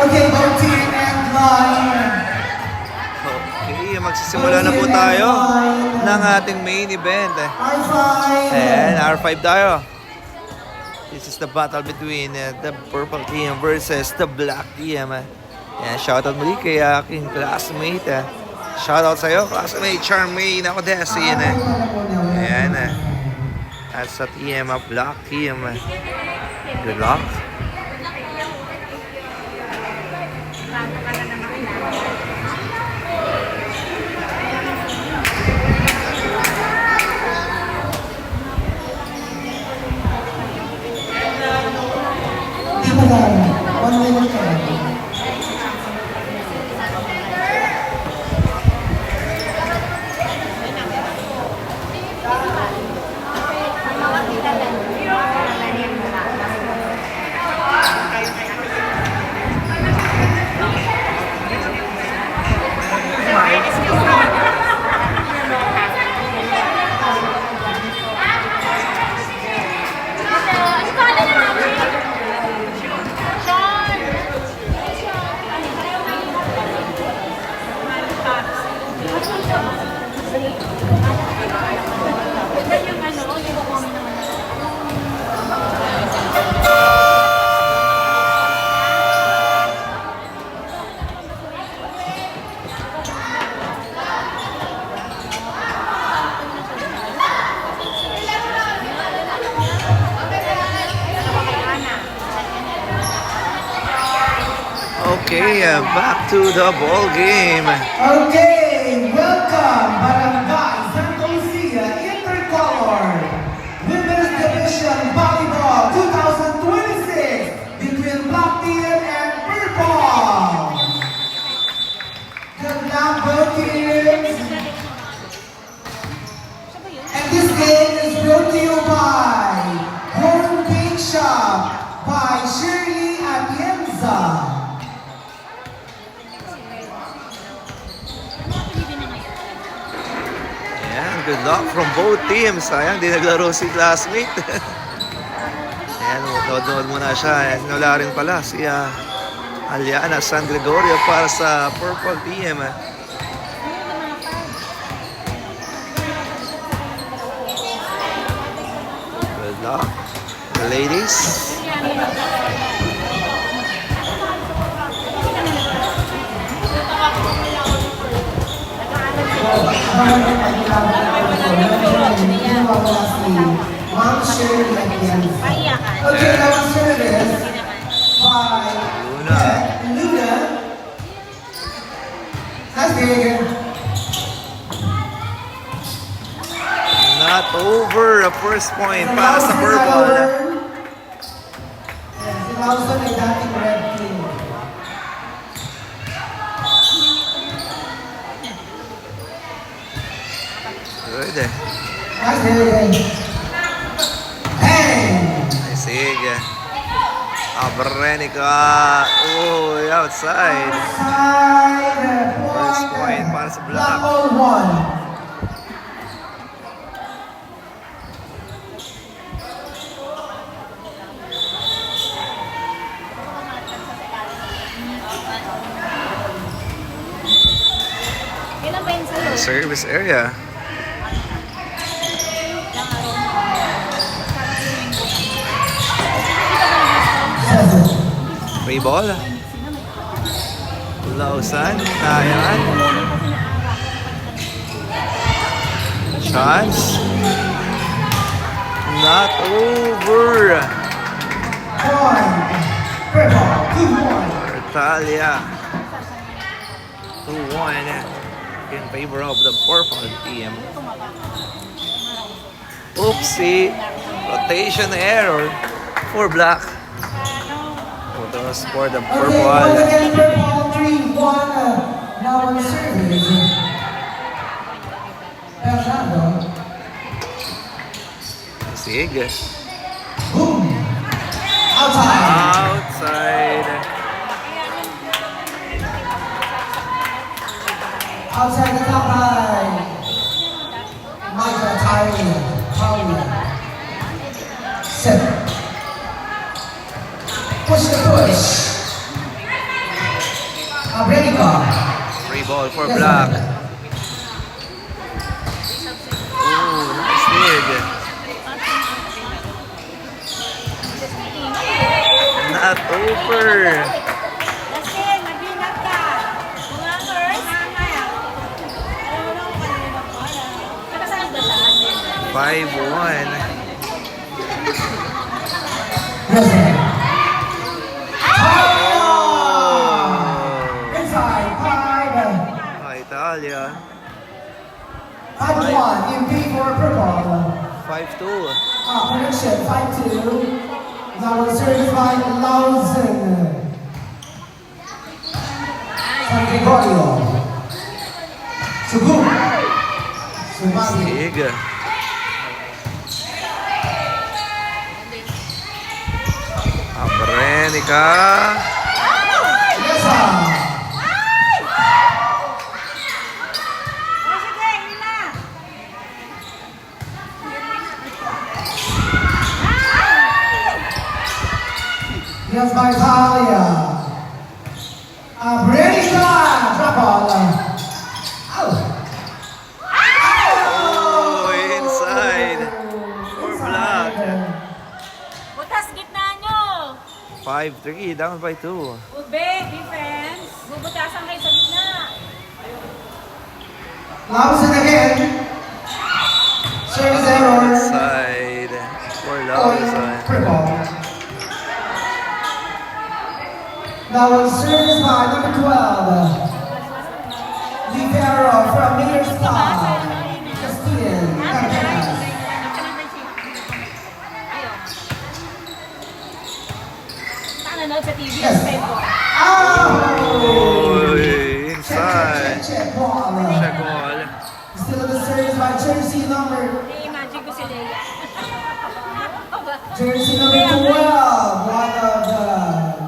Okay, both team and line. Okay, magsisimula na po tayo ng ating main event. R5. And R5 tayo. This is the battle between the purple team versus the black team. Yan, shoutout muli kay aking classmate. Shoutout sa'yo, classmate Charmaine ako Desi. Ayan. At sa team, black team. Good luck. One minute. Okay, back to the ball game. Okay, welcome Barangay Santa Lucia Intercolor Women's Division Volleyball 2026 between Black Team and Purple. Good luck, both teams. And this game is brought to you by Home Cake Shop by Shirley Atienza. Good luck from both teams. Sayang, di naglaro si classmate. Ayan, nood muna siya. Ayan, wala rin pala si Aliana San Gregorio para sa Purple Team. Good luck, the ladies. Okay, now service by Luna. That's big. Not over. A first point para sa Purple. Also may dating red team. Good. That's big. Sige. Abrenica. Oh, outside. First point para sa Black. Service area. Free ball. Lausan. Ayan. Chance. Not over. Italia. 2-1 in favor of the Purple team. Oopsie. Rotation error for Black. For the Purple. Okay, Purple 3-1. Now on service. Fernando. Sige. Boom. Outside. Outside. Outside the top line. Micah Tyler. Set. Push the push. ball for black. Ooh, nice dig. Not over. Kasi, mag-ingat ka. Mga girls, mamaya. Alam mo naman kanina ko. Nakasali ba siya? 5-1. Inside, 5. Oh, Italia. 5-1 in favor of purple. 5-2. Correction, 5-2. That was served by Lausen. San Gregorio. Sugu. Sumagi. Sig. Abrenica. Yesa. O, sige, yun na. Yes, by Italia. Brenica. Drop ball. Out. Oh, inside. For black. Butas gitna nyo. 5-3. Down by 2. Ube, defense. Bubutasan kayo sa gitna. Lausen again. Service error. Inside. For On Lawson. purple. That was service by number 12. Libero from Mayor's Club. Castilian. Cardenas. Nanonood sa TV. Yes. Oh, Check, inside. check, ball. Check ball. Still the service by jersey number I-imagine ko si Leia. jersey number 12. One of the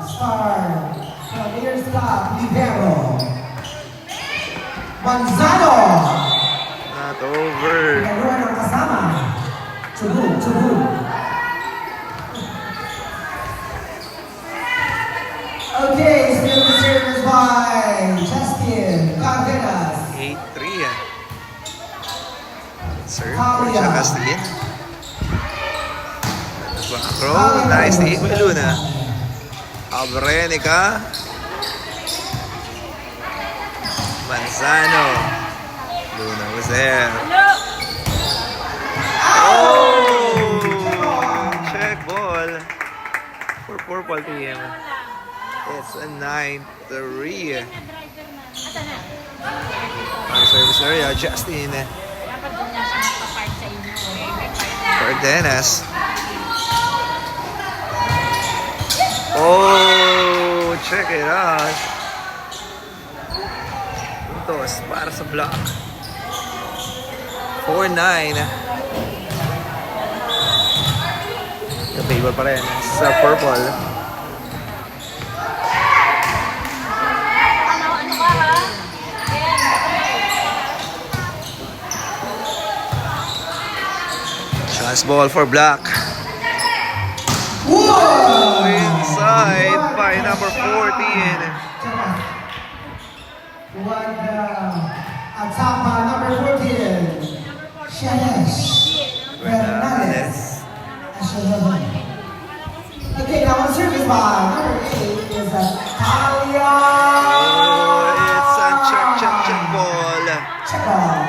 star from Mayor's Club. Libero. Manzano. Not over. Pinagawa ng kasama. Chubu, chubu. Okay, still the service by Justin Cardenas. 8-3. Serve for Jacastin. Back row. Nice take by Luna. Abrenica. Manzano. Luna was there. Hello. Oh! Check ball. For purple team. It's a 9-3. Asa na? Ang service area, Justin Dapat doon na siya magpa-park sa inyo. Cardenas. Oh, check it out. Puntos para sa block. 4-9. Yung favor pa rin sa purple. Ano ka ha? Chance ball for black. Whoa! Inside by number 14. What attack by number 14. Shanesh Fernandez. Okay, now on service by number 8 is Talia. Oh, it's a check ball. Check ball.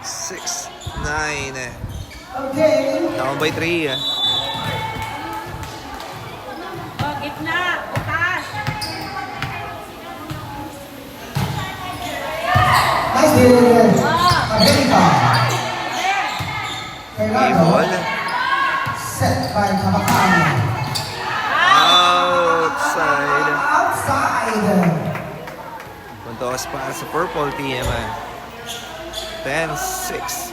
6-9. Okay. Down by 3. O, gitna. Butas. Nice dig. America. Fernando. Ball. Set by Kabakani. Outside. Outside. Puntos para sa purple team. 10-6.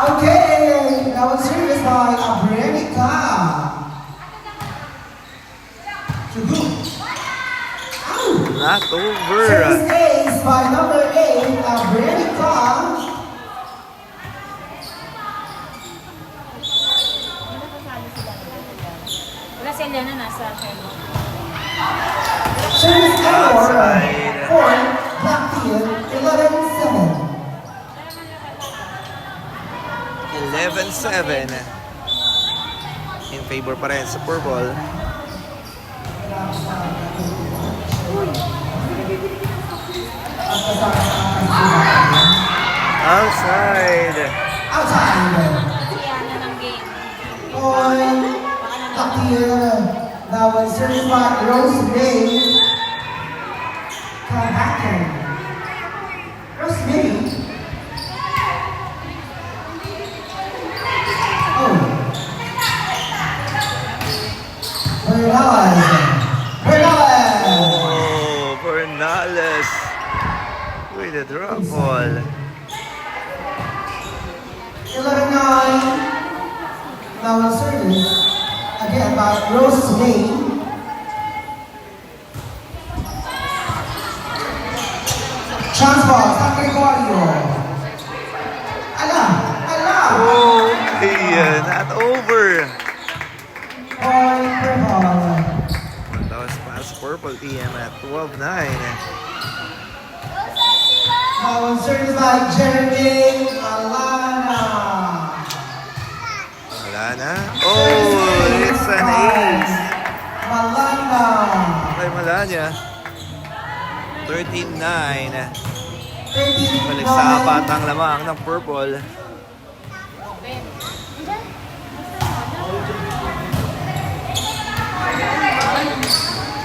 Okay, that was service by Abrenica. Not over. Service ace by number 8, Abrenica. Wala si Elena nasa Sherlock. Service error Outside. for Black Team, 11-7. 11-7. In favor pa rin sa purple. Outside. Outside. Kaya na ng game. Point. Black Team. That was service by Rose May. Come back in. Rose May. Oh. Bernales. Bernales. Oh, Bernales with a drop ball. 11-9. Now on service. Again by Rose May. Chance ball. San Gregorio. Ala. Ala. Okay, not over. Point purple. That was past purple team at 12-9. Now on service by Jeremy Alana. Wala na. Oh, it's an ace. Malanda. Kay Malanya. 13-9. 13-9. Balik sa batang lamang ng purple.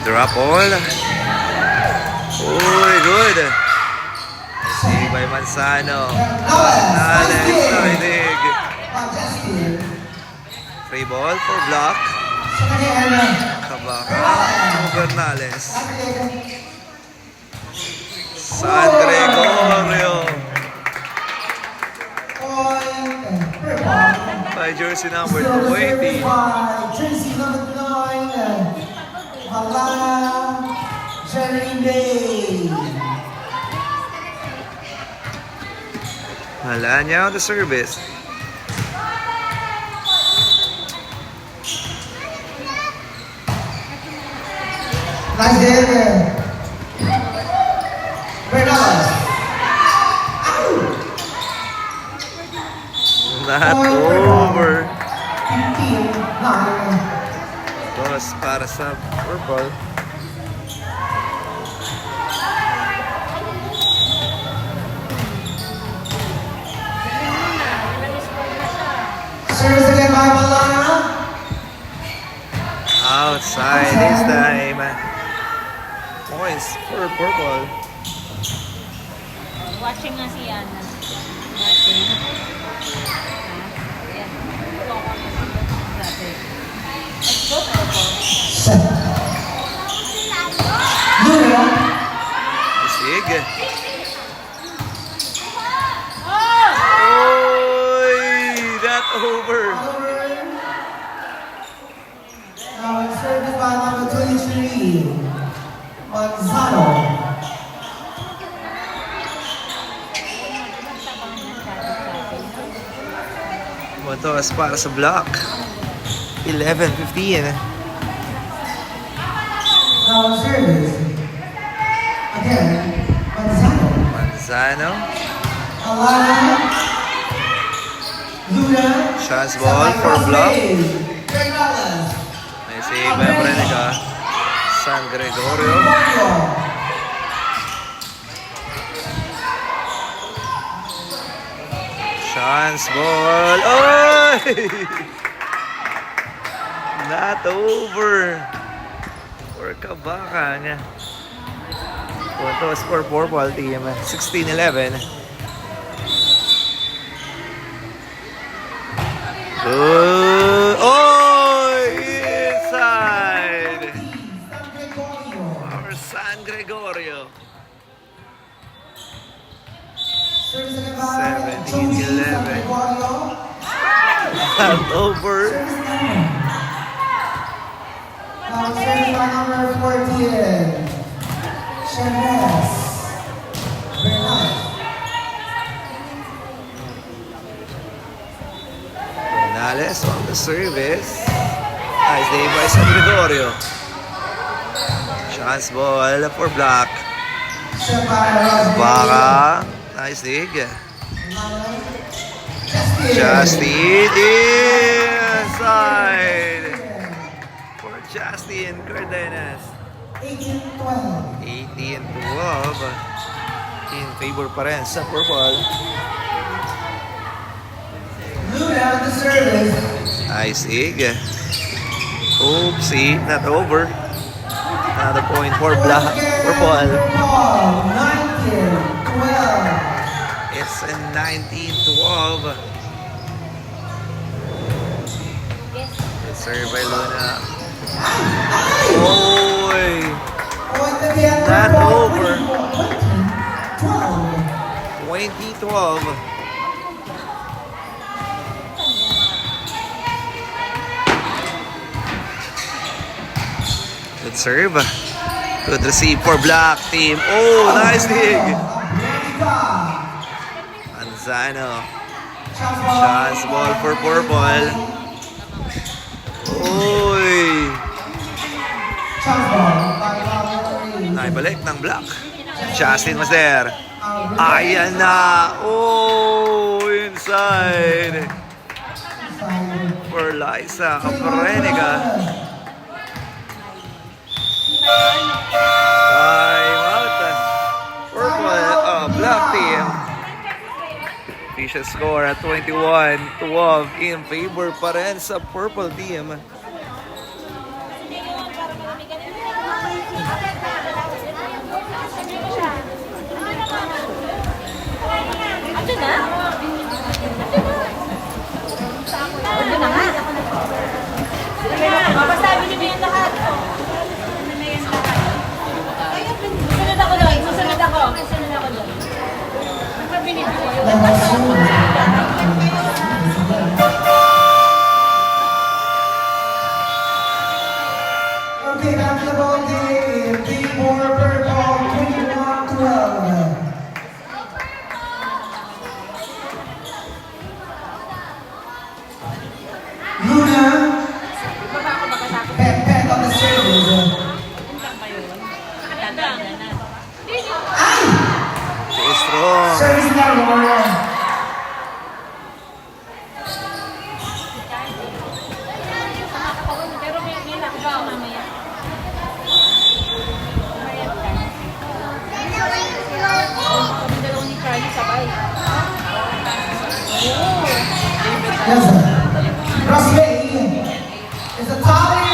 Drop ball. Uy, good. Save by Manzano. Manales, Saidig. Majestic. Free ball for block. Second Kabaka. Bernales. San Gregorio. Point purple. By jersey number Still 20. by jersey number 9. Malana. Jeremy. Malanya on the service. Nice hit. Bernales. Not over. 15-9. Toss para sa purple. Service again by Malana. Outside this time. Points for purple. Watching nga si Yana. Watching. Ayan. Let's go, purple. Luna. Sig. Oh! Oy, not over. Now it's service by number 23. Manzano. Motos para sa block. 11-15. Now on service. Again, Manzano. Manzano. Alana. Luna. Chance ball for block. Bernales. May save by Brenica. San Gregorio. Chance ball. Oy! Not over. For Kabakang. Puntos for purple team. 16-11. Good. Oh, inside. Our San Gregorio. 17-11. Not over. Now service by number 14. Chavez. Bernales. Bernales on the service. Nice day by San Gregorio. Chance ball for black. Sabara. Baka. Nice dig. Justin inside. For Justin Cardenas. 18-12. 18-12. In favor pa rin sa purple. Luna on the service. Nice dig. Oopsie, not over. Another point for black. Purple. 19-12. It's a 19-12. Good serve by Luna. Oy! Point again. Not over. 20-12. 20-12. Good serve. Good receive for black team. Oh, nice dig. Manzano. Chance ball for purple. Uy. Naibalik ng black. Justin was there. Ayan na. Oh, inside. For Liza Capreniga. Time out. Purple, black team. Official score at 21-12 in favor pa rin sa purple team. Ito na? Ito na nga. Papasabi niyo yung lahat. Susunod ako doon. Susunod ako doon. Magpabilis ko yun. Okay, back to the ball game. Timor purple, 21-12. Luna, Baba ako baka tapos. pet on the service. Too strong. Service na Laura. Pero may nakaba ako mamaya. Kami dalawa ni Charlie sabay. Yes, sir. Crossway is a tally.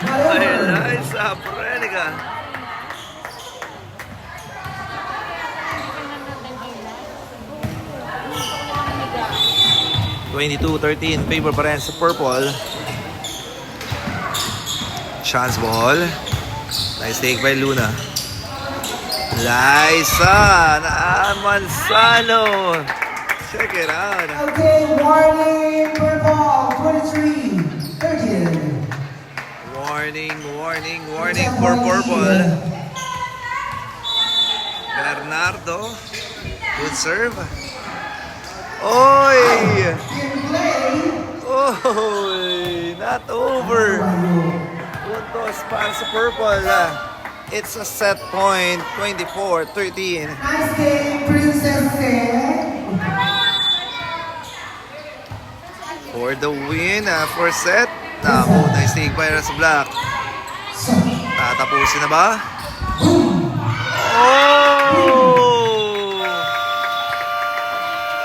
Ay, Liza Capreniga. (22-13) favor pa rin sa purple. Chance ball. Nice take by Luna. Liza na Manzano. Check it out. Okay, warning, purple, 23-13. Warning for purple. Bernardo. Good serve. Oy! In play. Oy! Not over. Puntos para sa purple. It's a set point, 24-13. Nice game, Princess Fair. For the win, for set. Nice take by sa black. Tatapusin na ba? Oh!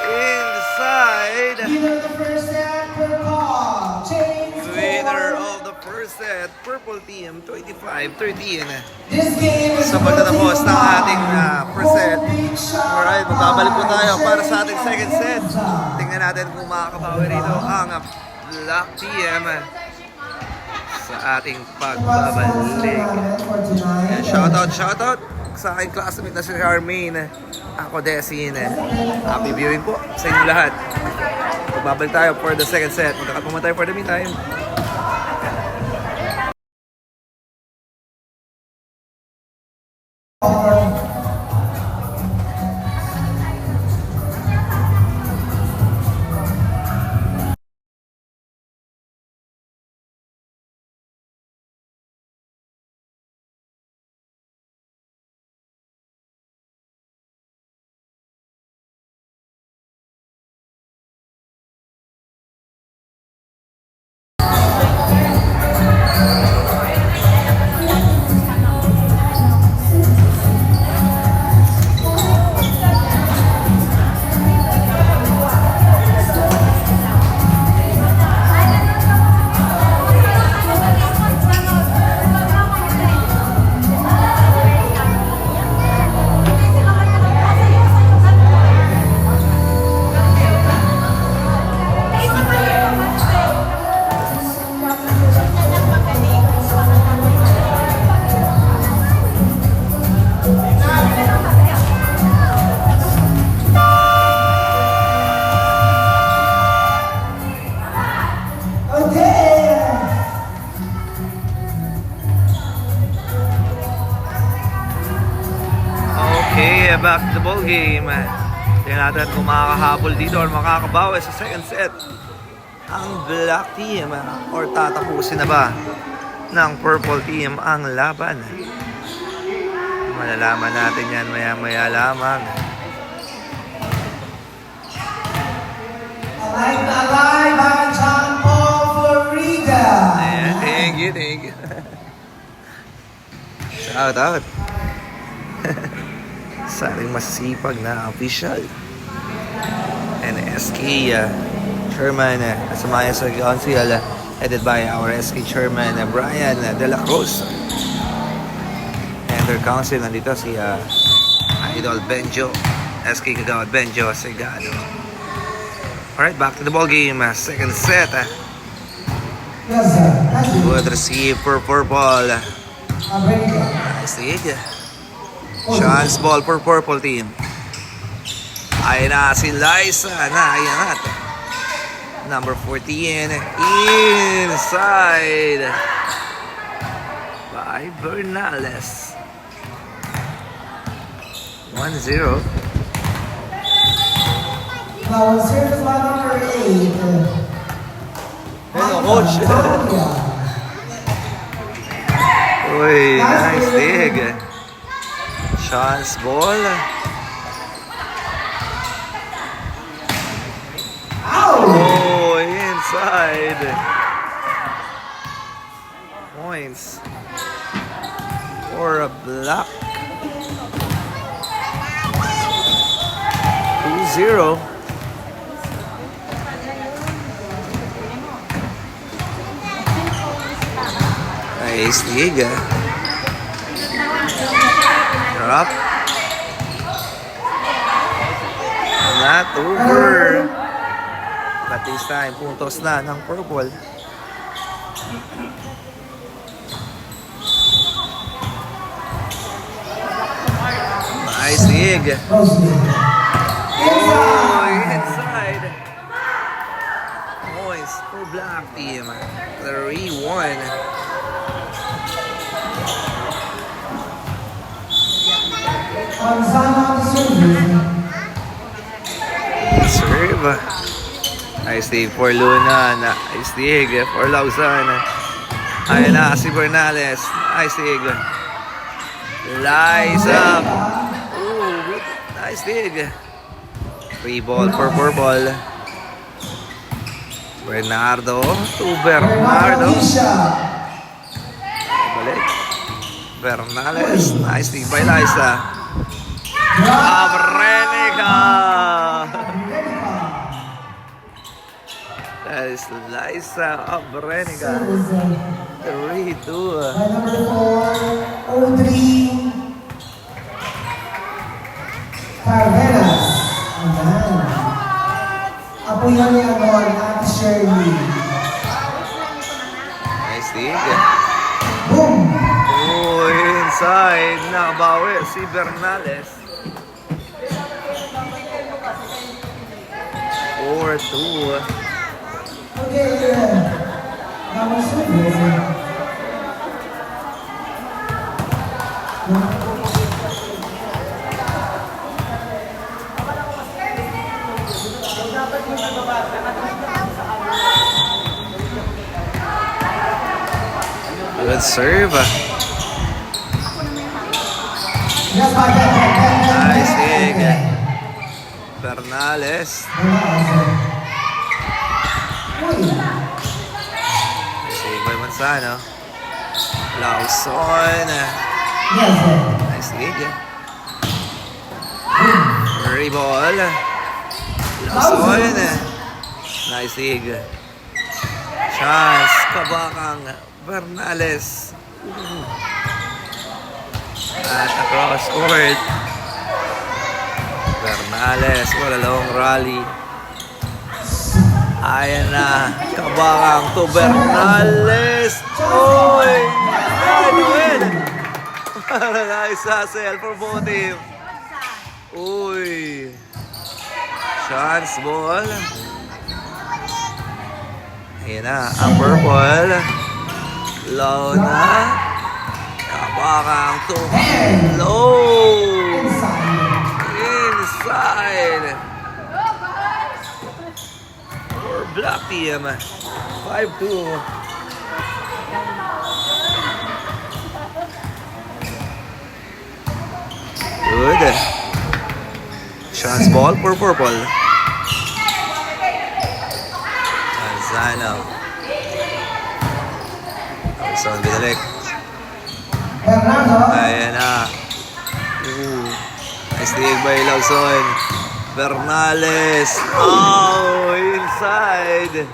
Inside. Winner of the first set, purple. Change Winner score. of the first set, purple team, 25-13. This game is Sa pagtatapos ng brought ating to you by first set. Big Shot Alright, magbabalik po tayo para sa ating second set. Pizza. Tingnan natin kung makakabawi rito ang Black TM sa ating pagbabalik. Ayan, shoutout sa aking classmate na si Charmaine. Ako, Desin. Happy viewing po sa inyo lahat. Magbabalik tayo for the second set. Magkakapuman tayo for the meantime. back to the ball game. Tingnan natin kung makakahabol dito or makakabawi sa second set ang black team or tatapusin na ba ng purple team ang laban. Malalaman natin yan maya-maya lamang. Alive ang John Paul Florida. Ayan, thank you. Shout out. Sa ating masipag na official. And SK Chairman Samaya sa Council, headed by our SK Chairman Brian De La Cruz. And their council, nandito si Idol Benjo, SK Kagawad Benjo Segado. Alright, back to the ball game. Second set. Yes, sir. Thank you. Good receive for purple. Very good. Nice lead. Chance ball for purple team. Ay na si Liza na ayangat. Number 14 inside by Bernales. 1-0. Now, service by number 8. Hello, coach. Uy, nice dig. Chance ball. Oh, inside. Points for a block. 2-0. Nice dig. Drop. Not over. But this time, puntos na ng purple. Nice dig. Oh, inside. Points for black team. 3-1. Serve. Nice dig for Luna. Nice dig for Lausanne. Ayun na si Bernales. Nice dig. Liza. Ooh, nice dig. Free ball for purple. Bernardo to Bernardo. Balik. Bernales. Nice dig by Liza. Abrenica. That is Liza Abrenica. 3-2. By number 4, Audrey Carreras. Ayan. Apoyan niya ang Ate Shirley. Nice dig. Boom! Oh, inside. Nakabawi si Bernales. 4-2. Okay, now we're serving. Good serve. Yes, Nice dig. Bernales. Save by Manzano. Lawson. Yes, sir. Nice dig. Free ball. Lawson. Nice dig. Chance. Kabakang Bernales. At across court. Bernales. Wala long rally. Ayan na. Kabakang to Bernales. Oy! Manuel! Para na isasel for both team. Uy! Chance ball. Ayan na. Ang purple. Low na. Kabakang to low. Inside. inside. For Black Team. 5-2. Good. Chance ball for purple. Manzano. Alson binalik. Bernardo. Ayan na. Nice dig by Lawson. Bernales. Oh, inside.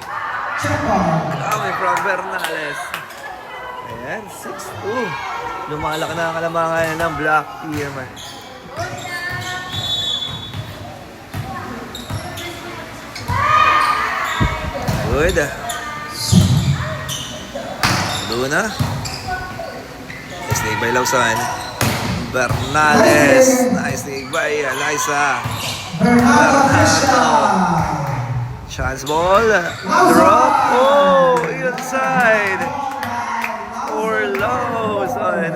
Check ball. Coming from Bernales. Ayan, 6-2. Lumalaki na ang kalamangan ng Black Team. Good. Luna. Nice dig by Lawson. Bernales. Nice dig by Eliza. Bernardo Fisher. Chance ball. Drop. Oh, inside. For Lawson.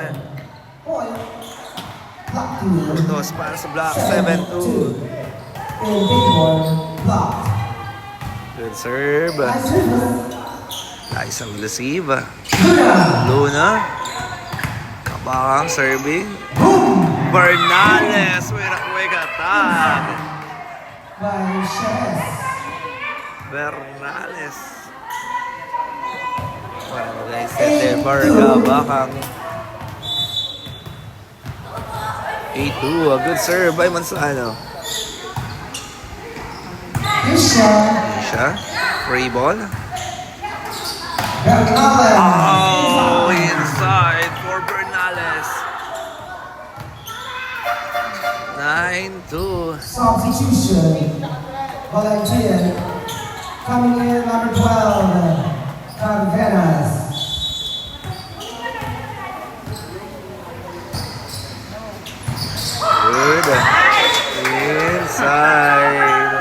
Block two. Dos para sa Black. 7-2. And big one. Block. Good serve. Nice service. Nice ang receive. Luna. Luna. Kabakang serving. Boom. Bernales with a quick attack. By Chavez. Bernales. Well, guys, set there for Kabakang. 8-2. A good serve by Manzano. Fisher. Siya. Free ball. Bernardo. Oh, inside for Bernales. 9-2. Substitution. Volunteer. Coming in number 12. Cardenas. Good. Inside.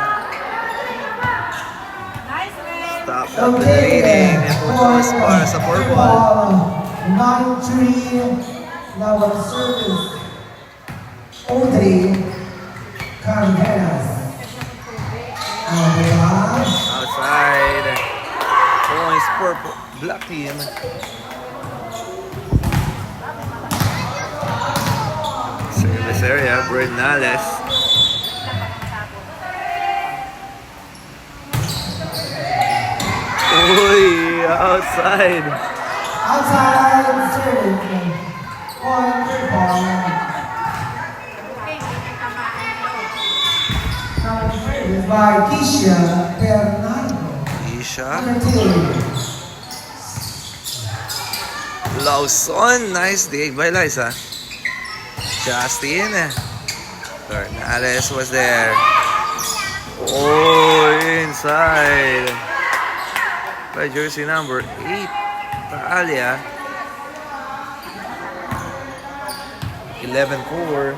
Nice, man. Stop the bleeding. Ito was para sa purple. 9-3. Now on service. 0-3. Cardenas. Outside. Points purple. Black Team. Service area. Bernales. Uy, outside. Outside service. Point purple. Now service by Kisha Bernardo. Isha. Number 2. Lawson. Nice dig by Liza. Justin. Bernales was there. Oh, inside. By jersey number 8. Talia. 11-4.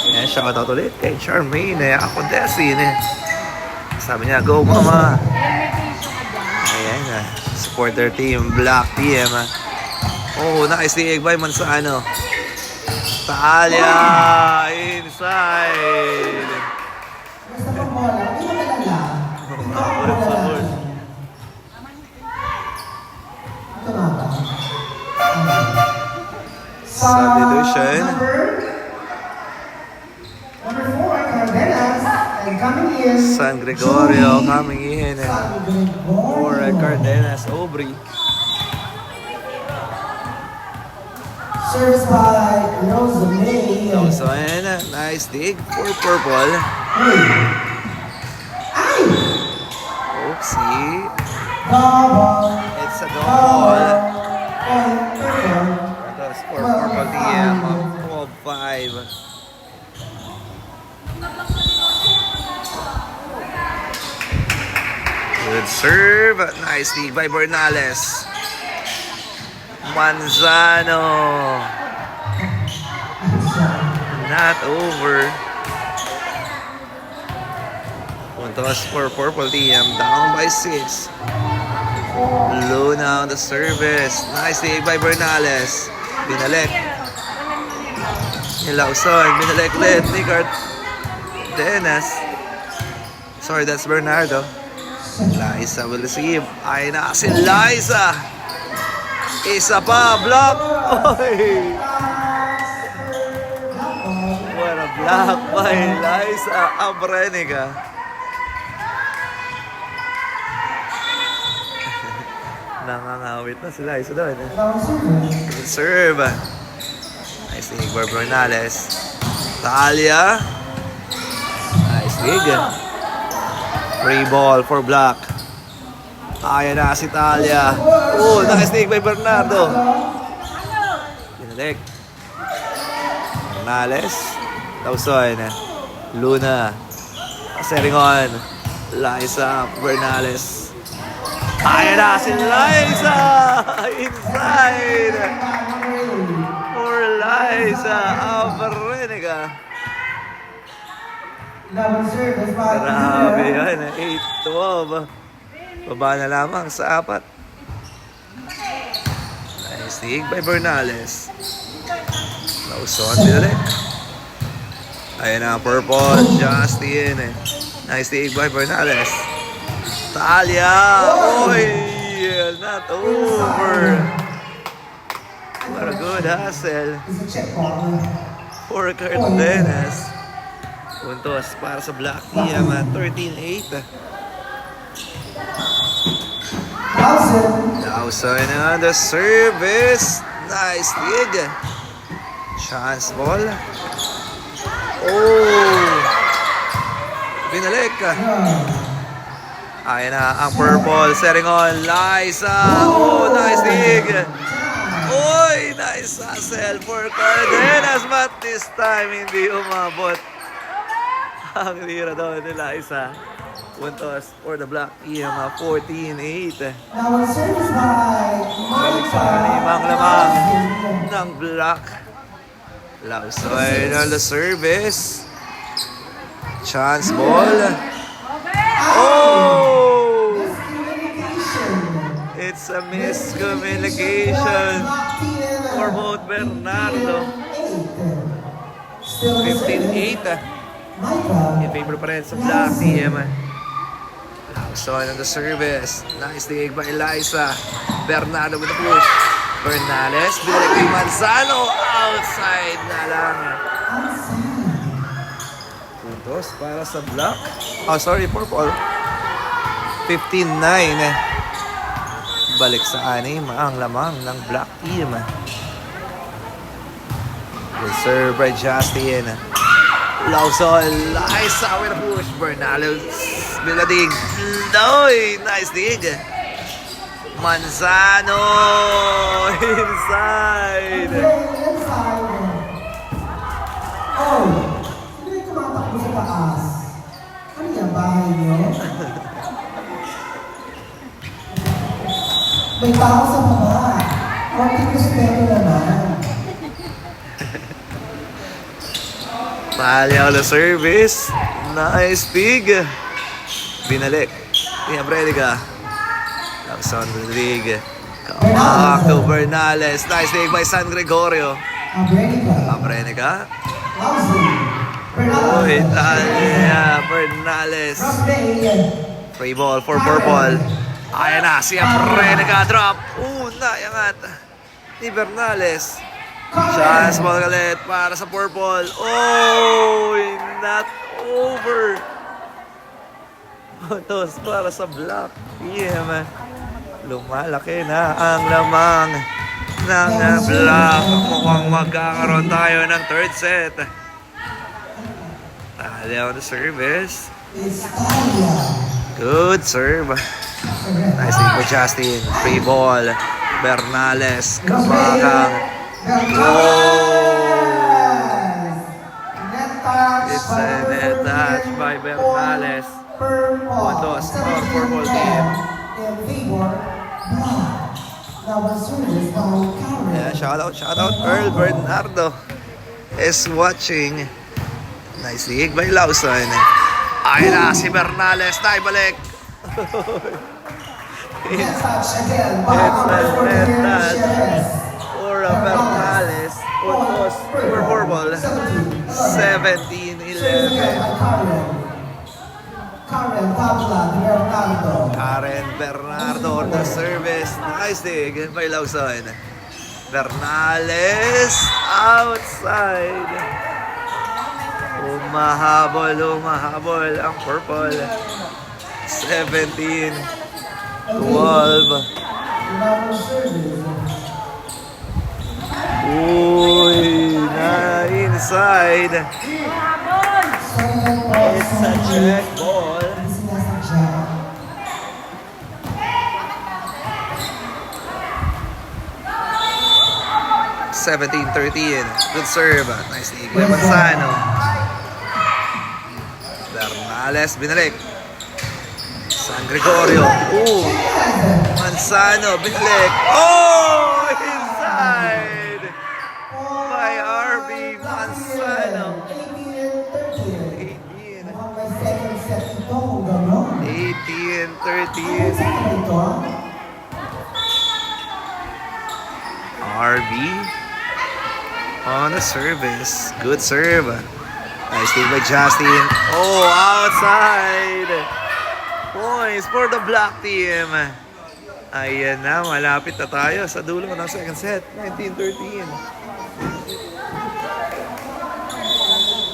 Ayan, shoutout ulit kay Charmaine. Ako Desin. Sabi niya, go mama. Ayan na. Supporter team, Black Team. Oh, nice dig by Manzano. Talia. Inside. Basta pag bola, hindi mo nalala. Ito ang bola natin. Ito nga ba? Substitution. Number 4, Cardenas. And coming in. San Gregorio Julie coming in. San For Gregorio. Cardenas, Aubrey. Service by Rosemary. So, ayan, nice dig for purple. Ay! Oopsie. Double. It's a goal. Point purple. That's for purple team. 12-5. Good serve. Nice dig by Bernales. Manzano. Not over. Puntos for purple team. Down by 6. Luna on the service. Nice dig by Bernales. Binalik. Lawson, binalik ni Cardenas. Sorry, that's Bernardo. Liza will receive. Ay na si Liza. Isa pa, block. Oy! What a block by Liza Abrenica. Nangangawit na si Liza doon. Good serve. Nice dig by Bernales. Talia. Nice dig. Free ball for block. Ayan na si Talia. Oh, nice dig by Bernardo. Binalik. Bernales. Lawson. Luna. Seringon. Liza Bernales. Ayan na si Liza. Inside. For Liza Abrenica. Grabe yan. 8-12. Baba na lamang sa 4. Nice dig by Bernales. Lawson, binalik. Ayan na, purple. Justin. Nice dig by Bernales. Talia. Oy! Not over. What a good hustle. For Cardenas. Puntos para sa Black Team. 13-8. Lawson on the service. Nice dig. Chance ball. Oh! Binalik. Ayan na ang purple. Setting on Liza. Oh, nice dig. Oy, nice hustle for Cardenas. But this time, hindi umabot. Ang lira daw ni Liza. Puntos for the Black Team. 14-8. Balik sa limang lamang ng Black. Lawson on the service. Chance ball. Oh! It's a miscommunication for both Bernardo. 15-8. In favor pa rin sa Black Team. Lawson on the service. Nice dig by Liza. Bernardo with the push. Bernales. Binalik kay Manzano. Outside na lang. Puntos para sa Black. Oh, sorry, purple. 15-9. Balik sa 6 ang lamang ng Black Team. Good serve by Justin. Lawson. Liza with a push. Bernales. Biladig. Noy. Nice dig. Manzano. Inside. Oh, sino yung tumatakbo sa taas? Ano yan, bahay niyo? May tao sa baba. Konting respeto naman. Talia on the service. Nice dig. Binalik. Ni Abrenica. Lawson Rodriguez. Come back to Bernales. Nice dig by San Gregorio. Abrenica. Uy, Talia Bernales. Free ball for purple. Ayan na, si Abrenica. Drop. Nayangat ni Bernales. Chance ball galit para sa purple. Oh, not over. Puntos para sa Black Team. Lumalaki na ang lamang ng Black. Mukhang magkakaroon tayo ng third set. Talia on the service. Good serve. Nice thing for Justin. Free ball. Bernales. Kabakang. It's a net touch by Bernales. Puntos for purple team. Yeah, shout out Earl Bernardo is watching. Nice dig by Lawson. Ay na si Bernales, tayo balik. It's a net touch for Bernales. Puntos for purple. Nice dig by Lawson. Bernales outside. Humahabol ang purple. 17, 12. Uy, na inside. It's a check ball. 17-13. Good serve. Nice dig by Manzano. Bernales binalik. San Gregorio. Manzano binalik. Oh! Inside! By RB Manzano. 18-13. RB on the service. Good serve. Nice dig by Justin. Oh, outside. Points for the black team. Ayan na, malapit na tayo sa dulo ng second set. 19-13.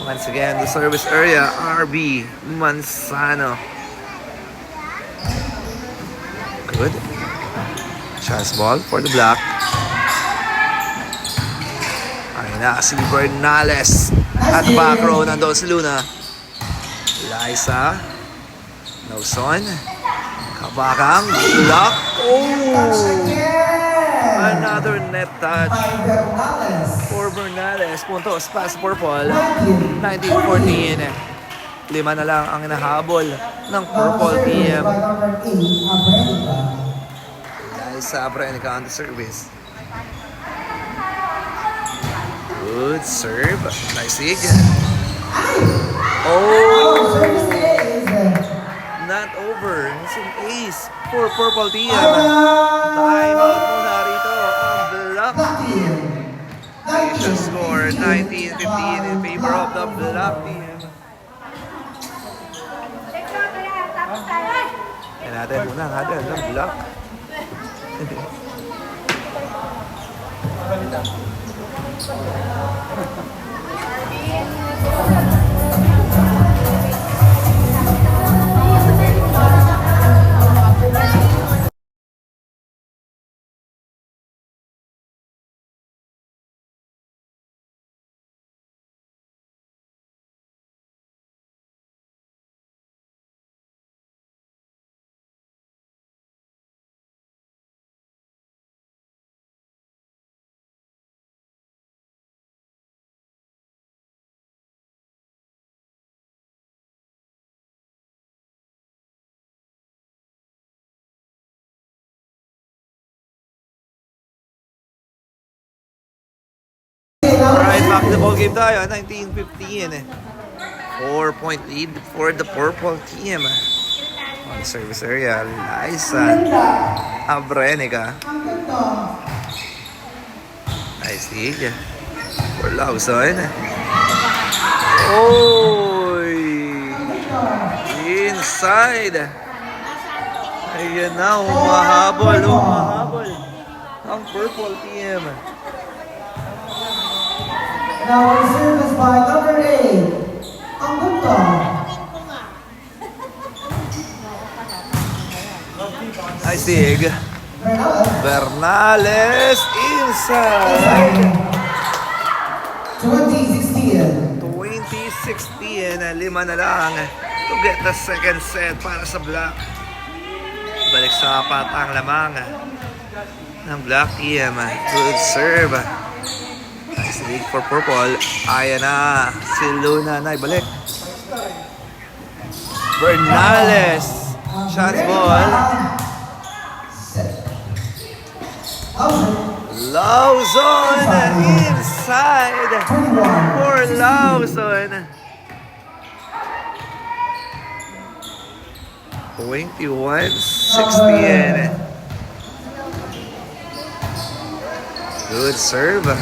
Once again, the service area, RB Manzano. Good. Chance ball for the black. Ayun na, si Bernales. At back row, nandoon si Luna. Liza. Lawson. Kabakang. Block. Oh! Another net touch for Bernales. Puntos past purple. 19-14. 5 na lang ang inahabol ng purple team. Liza Abrenica on the service. Good serve. Nice dig. Oh! Not over. It's an ace for purple team. Time out muna rito ang black team. Nation score 19-15 in favor of the black team. Yan natin muna ang black. Alright, back to the ball game tayo. 19-15. 4-point lead for the purple team. On the service area, Liza Abrenica. Nice dig for Lawson. Oh! Inside. Ayan na, humahabol ang purple team. Now service by number 8, ang ganda. Nice dig. Bernales inside. 2016. 2016, 5 na lang to get the second set para sa black. Balik sa patang lamang ng black team. Good serve. Nice dig for purple. Ayan na. Si Luna na ibalik. Bernales. Chance ball. Lawson inside for Lawson. 21-16. Good serve.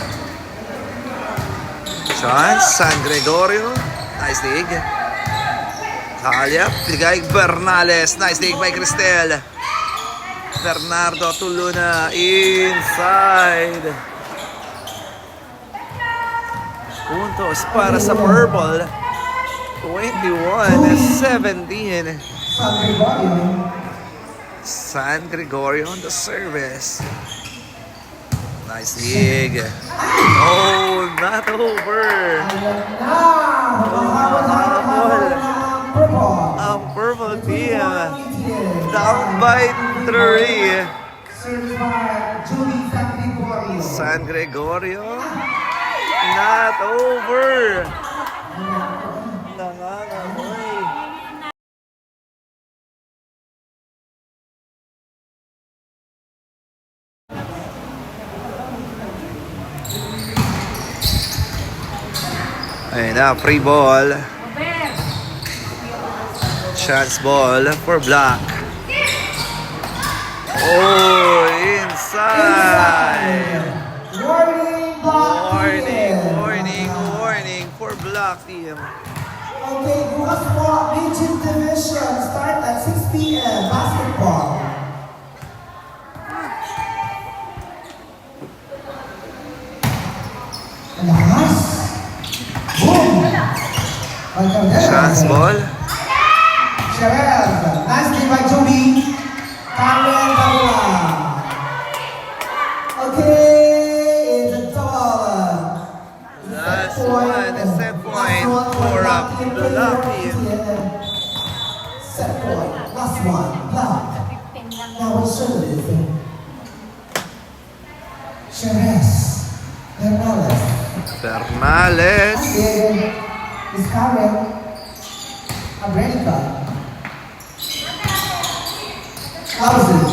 Chance, San Gregorio. Nice dig. Talia, bigay Bernales. Nice dig by Cristel. Bernardo Tuluna inside. Puntos para sa Purple. 21-17. San Gregorio on the service. Nice dig. Oh, not over. Ang Purple team down by 3. San Gregorio not over. Nangangamoy. Ayun na, free ball. Chance ball for Black. Oh, inside. Warning for Black team. Okay, bukas po, Region Division, start at 6 p.m. Basketball. Lakas. Boom! Chance ball. Sherez, nice play by Joby. Karen Bagula. Okay, it's a double. Last one, set point for Black team. Set point, last one, Black. Now it's Sherez. Sherez. Bernales. Bernales. Miss Karen. Abrenica. Thousand.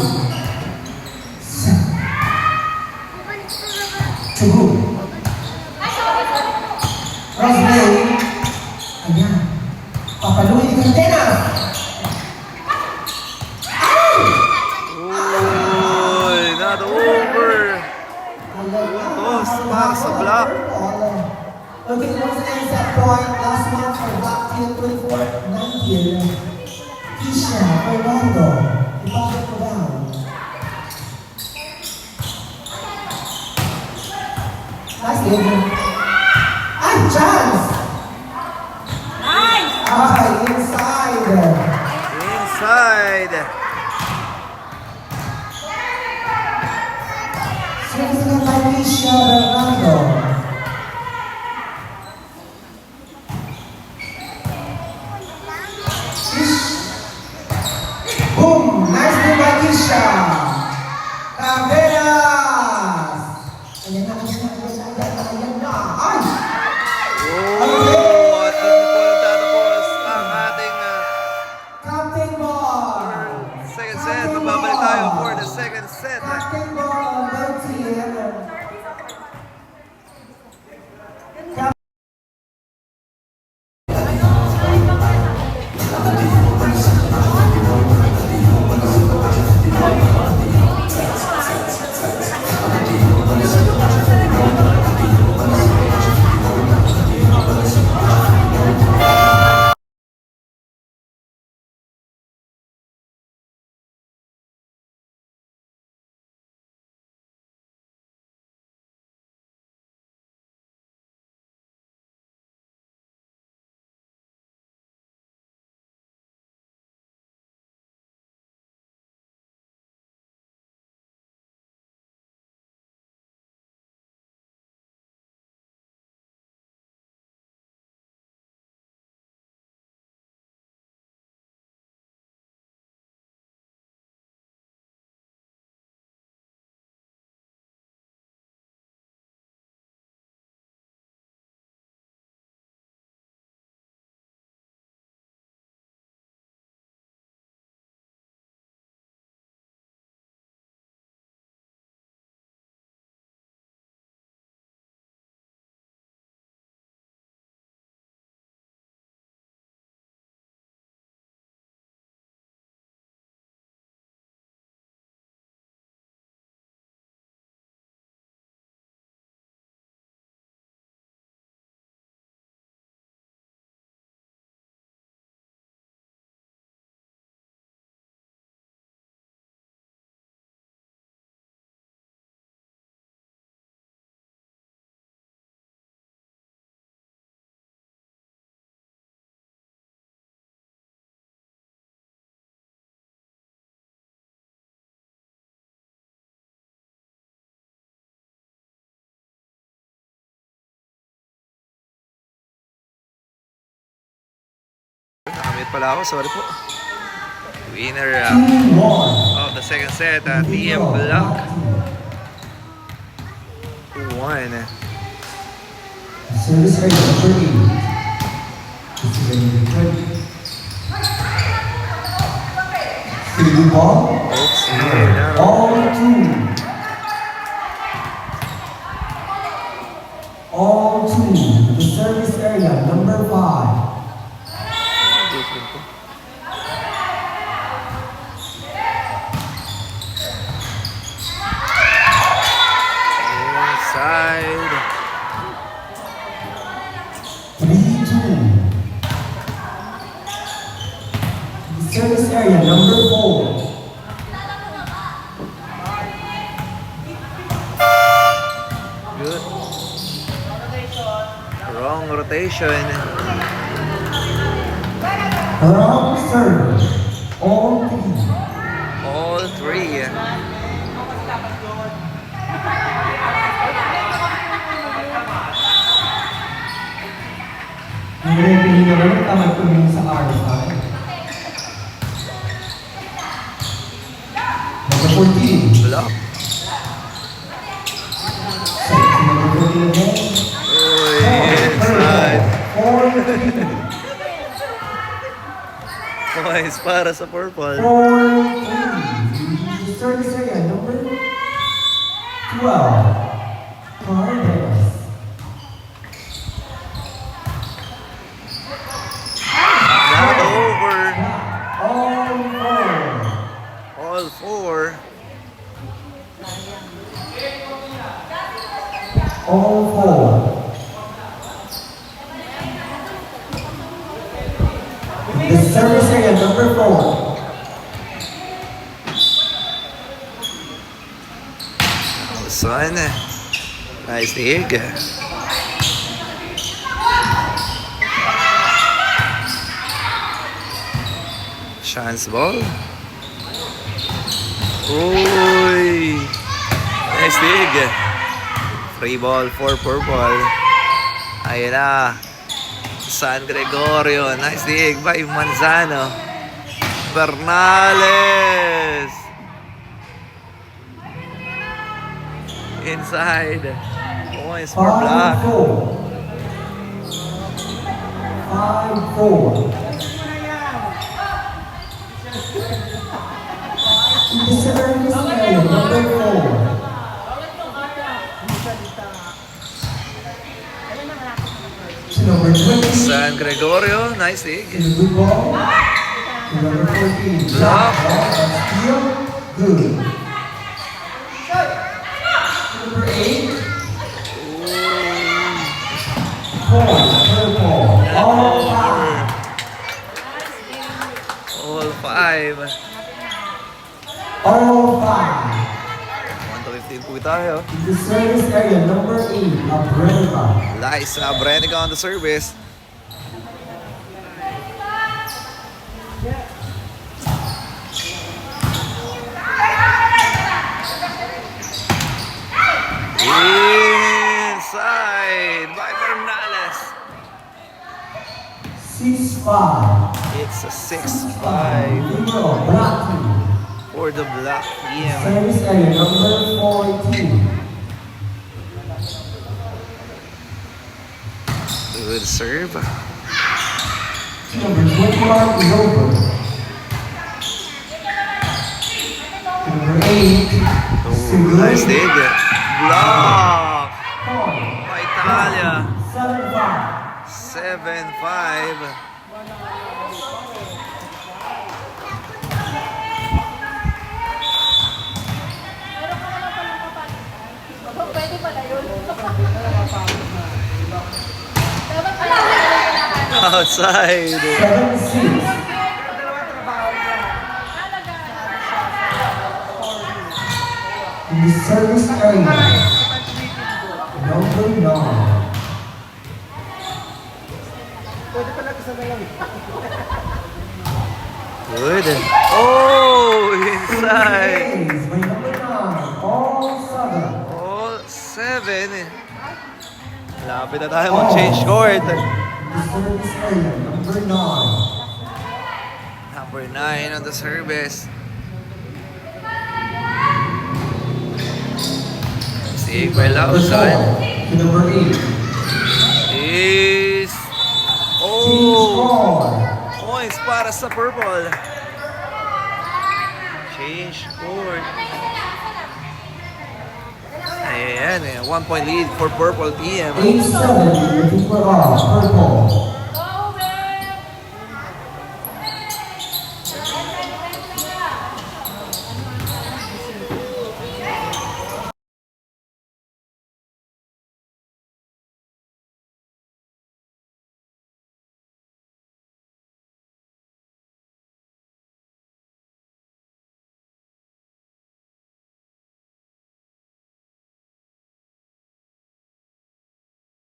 To who? Rosemary. Ayan. Papaluin ni Cantena. Uy, not over. Puntos para sa Black. Okay, once again, set point. Last one for Black Team 24-19. Kisha Fernando. Ipasok mo down. Nice game. Ay, chance! Nice! Ay, inside. Inside. Service again by Kisha Fernando. Boom! Nice move by Kisha. Taveras. Ayan na, ayan na. Ay! Oh, at dito po nagtatapos ang ating Captain ball. second set. Magbabalik tayo for the second set. Captain ball, no team. pala ako, sorry po. Winner 2-1. of the second set, TM Black. 2-1. Service area number 8. This is going to be 20. City ball. Oops, yeah. All 2. All 2. The service area number 5. Inside. 3-2. The service area number 4. Good. Wrong rotation. Wrong serve. All 3. All 3. Hindi naman tamad tumingin sa RFI. Number 14. Block. Set to number 14 again. Uy, inside. 4-3. Points para sa purple. 4-3. The service area number 12. Cardenas. Not over. All 4. All 4. All 4. The service area number 4. Son. Nice dig. Chance ball. Uy. Nice dig. Free ball for purple. Ayun na. San Gregorio. Nice dig by Manzano. Bernales. Inside. Points for black. 5-4. The service area number 4. To number 20. San Gregorio. Nice dig. To the blue ball. To number 14. Block. Steal. Good. To number 8. Point. Purple. All 5. All 5. All 5. 1 to 15 po tayo. The service area number 8 of Brenica. Liza Brenica on the service. Inside by Bernales. 6-5. It's a 6-5 Libero, black team. for the black team. Service area number 14. Good serve. Number 21 is over. Number 8. Oh, nice dig. Block Point. by Italia. 7-5. 7-5. Pwede pala yun. Dapat pala Outside. 7-6. In the service area. Number 9. Good. Oh, inside. Ace by number 9. All 7. All 7. Lapit na tayo mag-change court. The service area number 9. Number 9 on the service. Si April Lausan To number 8. is... Team Oh! score. Points para sa purple. Change score. Ayan eh. 1 point lead for purple team. 8-7 in favor of purple.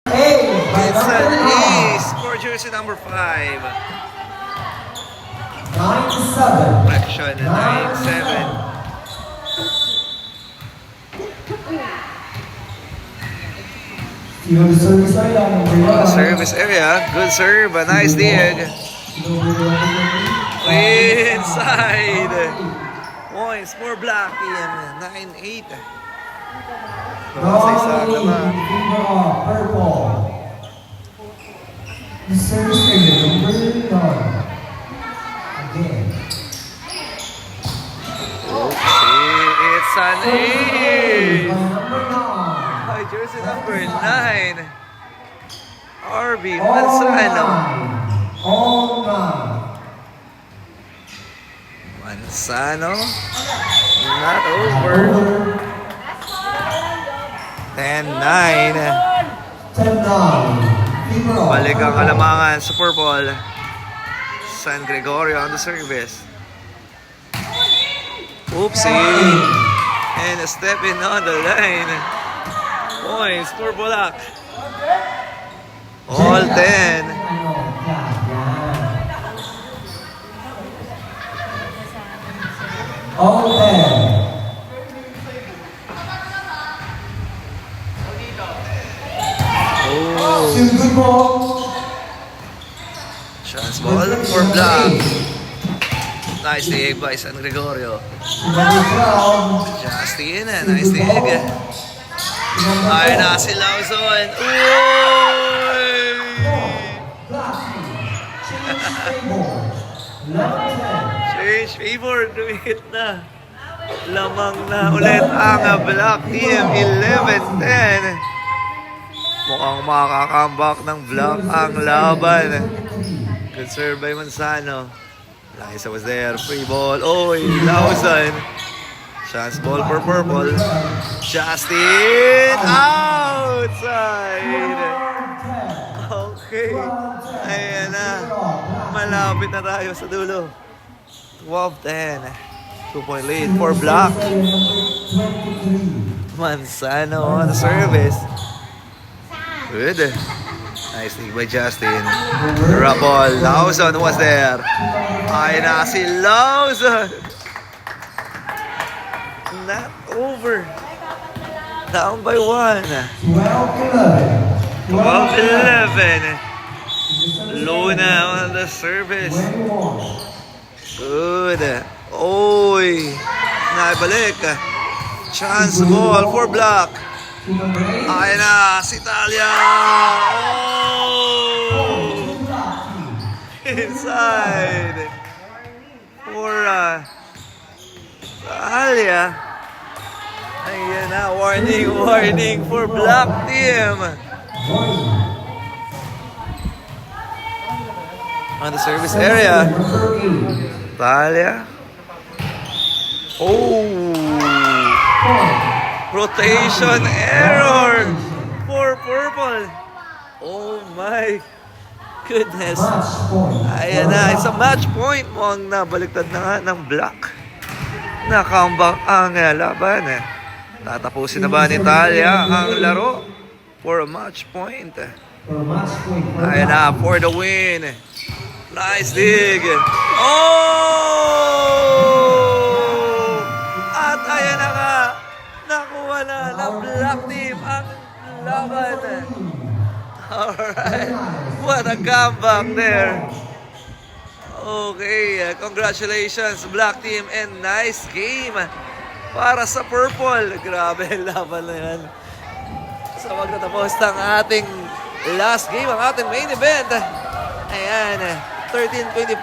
Hey, by It's an number ace for jersey number 5. 9-7. Correction, 9-7. You know the service area. On the service area, good serve, a nice dig. Inside. Points for black team, 9-8. Sa isa naman. Purple. The service area, number 9. Again. Oopsie, it's an ace. Number 9. By jersey number 9. RB Manzano. All 9. Manzano. Not over. 10-9. 10-9. Balik ang alamangan sa purple. San Gregorio on the service. Oopsie. And a step in on the line. Points for Bulak. All 10. All 10. Oh, Two good ball. chance ball for Black. Nice dig by San Gregorio. Number 12. Justin, nice dig. Ay na si Lawson. Uy! Change favor, dumikit na. Lamang na ulit ang Black Team, 11-10. Mukhang makakambak ng Black ang laban. Good serve by Manzano. Liza was there, free ball. Oy, Lawson. Chance ball for purple. Justin, outside. Okay. Ayan na. Malapit na tayo sa dulo. 12-10. 2-point lead for Black. Manzano on the service. Good. Nice dig by Justin. Drop ball. Lawson was there. Ay na si Lawson. Not over. Down by 1. 12-11. 12-11. Luna on the service. Good. Oy. Naibalik. Chance ball for Black. Ay na si Talia. Oh. Inside. For Talia. Ayan na. Warning for Black Team. On the service area. Talia. Oh. Rotation error for purple. Oh my goodness. Ayan na. It's a match point. Mukhang nabaliktad na nga ng Black. Nakambak ang laban. Tatapusin na ba ni Talia ang laro for a match point? Ayan na, for the win. Nice dig. Oh! At ayan na nga. Nakuha na ng Black Team ang laban. Alright. What a comeback there. Okay, congratulations Black Team and nice game para sa Purple. Grabe, laban na yan. So magtatapos ng ating last game, ang ating main event. Ayan, 13-25,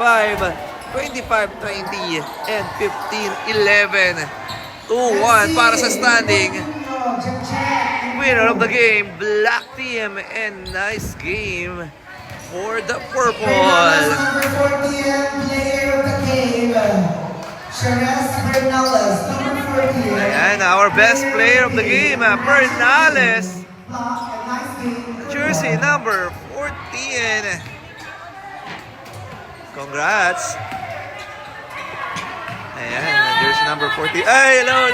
25-20, and 15-11. 2-1 para sa standing. Winner of the game, Black Team, and nice game for the Purple. Number 14, player of the game, Charles Bernales, number 14. Ayan, our best player of the game, Bernales. Nice game. Jersey number 14. Congrats. Ayan, jersey number 14. Ay, hello.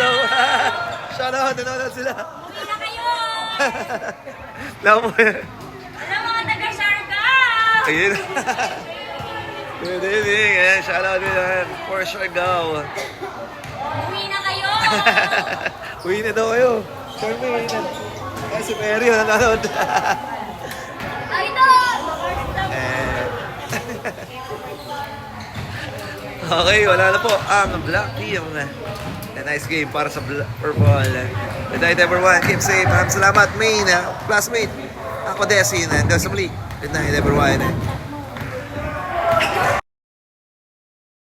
Shout out, nanonood sila. Uwi na kayo! Alam mo yan. Alam mga taga-Siargao! Ayun. Good evening. Ayan, shout out din for Siargao. Uwi na kayo! Uwi na daw kayo. Charmaine. Ay, si Mary, nanonood. Ito! Okay, wala na po ang Black Team. A nice game para sa Purple. Good night everyone. Keep safe. Salamat main classmate. Ako Desin. Hanggang sa muli. Good night everyone.